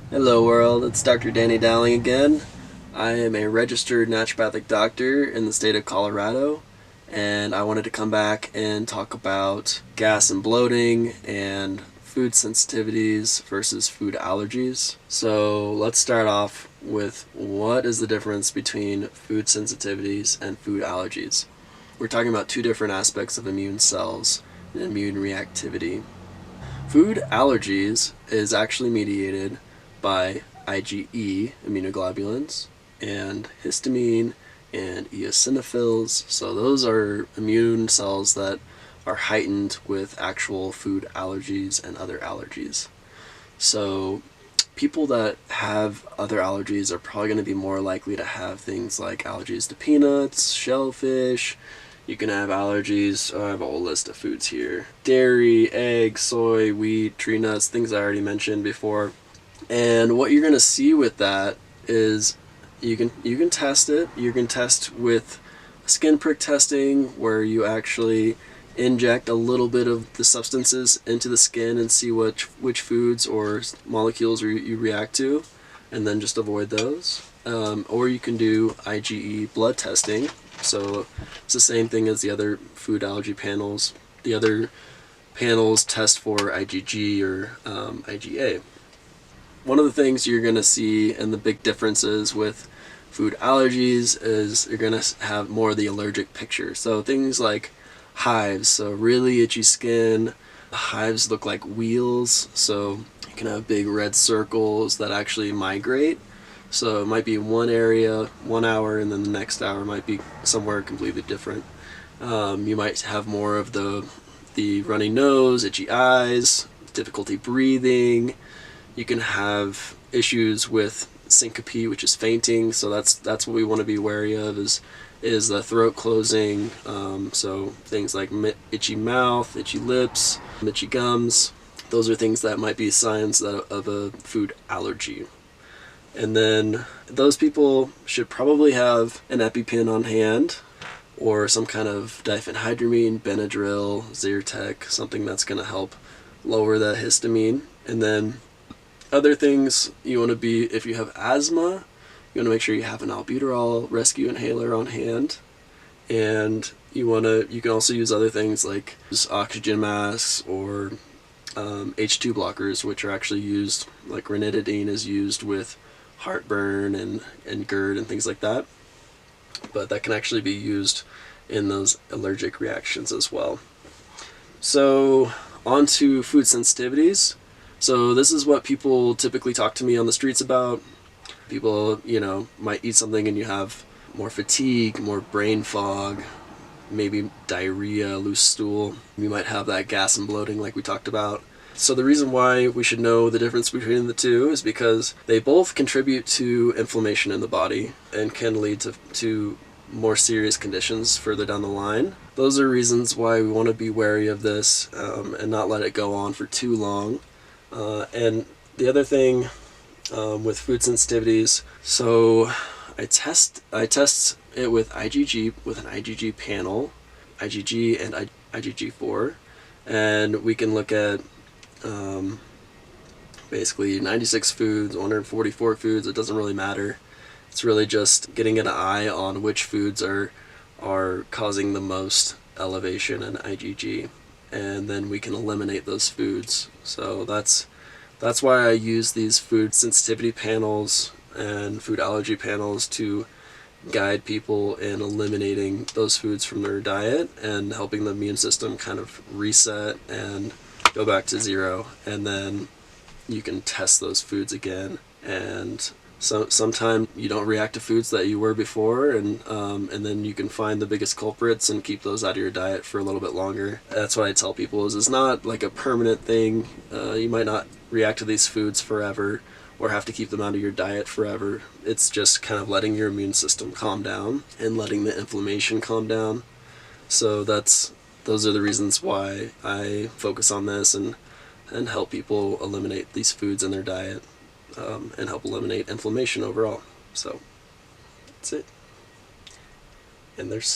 Hello world, it's Dr. Danny Dowling again. I am a registered naturopathic doctor in the state of Colorado, and I wanted to come back and talk about gas and bloating and food sensitivities versus food allergies. So let's start off with what is the difference between food sensitivities and food allergies. We're talking about two different aspects of immune cells and immune reactivity. Food allergies is actually mediated by IgE immunoglobulins and histamine and eosinophils. So those are immune cells that are heightened with actual food allergies and other allergies. So people that have other allergies are probably going to be more likely to have things like allergies to peanuts, shellfish. You can have allergies, I have a whole list of foods here. Dairy, egg, soy, wheat, tree nuts, things I already mentioned before. And what you're going to see with that is you can test it. You can test with skin prick testing, where you actually inject a little bit of the substances into the skin and see which foods or molecules you react to, and then just avoid those. Or you can do IgE blood testing. So it's the same thing as the other food allergy panels. The other panels test for IgG or IgA. One of the things you're going to see, and the big differences with food allergies, is you're going to have more of the allergic picture. So things like hives, so really itchy skin. Hives look like wheels, so you can have big red circles that actually migrate. So it might be one area 1 hour, and then the next hour might be somewhere completely different. You might have more of the runny nose, itchy eyes, difficulty breathing. You can have issues with syncope, which is fainting. So that's what we want to be wary of, is the throat closing. So things like itchy mouth, itchy lips, itchy gums. Those are things that might be signs of a food allergy. And then those people should probably have an EpiPen on hand, or some kind of diphenhydramine, Benadryl, Zyrtec, something that's going to help lower the histamine. And then other things you want to be, if you have asthma, you want to make sure you have an albuterol rescue inhaler on hand. And you can also use other things like oxygen masks or H2 blockers, which are actually used, like ranitidine is used with heartburn and GERD and things like that. But that can actually be used in those allergic reactions as well. So on to food sensitivities. So this is what people typically talk to me on the streets about. People, might eat something and you have more fatigue, more brain fog, maybe diarrhea, loose stool. You might have that gas and bloating like we talked about. So the reason why we should know the difference between the two is because they both contribute to inflammation in the body and can lead to more serious conditions further down the line. Those are reasons why we want to be wary of this and not let it go on for too long. And the other thing with food sensitivities, so I test it with IgG, with an IgG panel, IgG and IgG4, and we can look at basically 96 foods, 144 foods. It doesn't really matter. It's really just getting an eye on which foods are causing the most elevation in IgG, and then we can eliminate those foods. So that's why I use these food sensitivity panels and food allergy panels to guide people in eliminating those foods from their diet and helping the immune system kind of reset and go back to zero. And then you can test those foods again, and sometimes you don't react to foods that you were before, and then you can find the biggest culprits and keep those out of your diet for a little bit longer. That's what I tell people, is it's not like a permanent thing. You might not react to these foods forever or have to keep them out of your diet forever. It's just kind of letting your immune system calm down and letting the inflammation calm down. So those are the reasons why I focus on this and help people eliminate these foods in their diet, and help eliminate inflammation overall. So that's it. And there's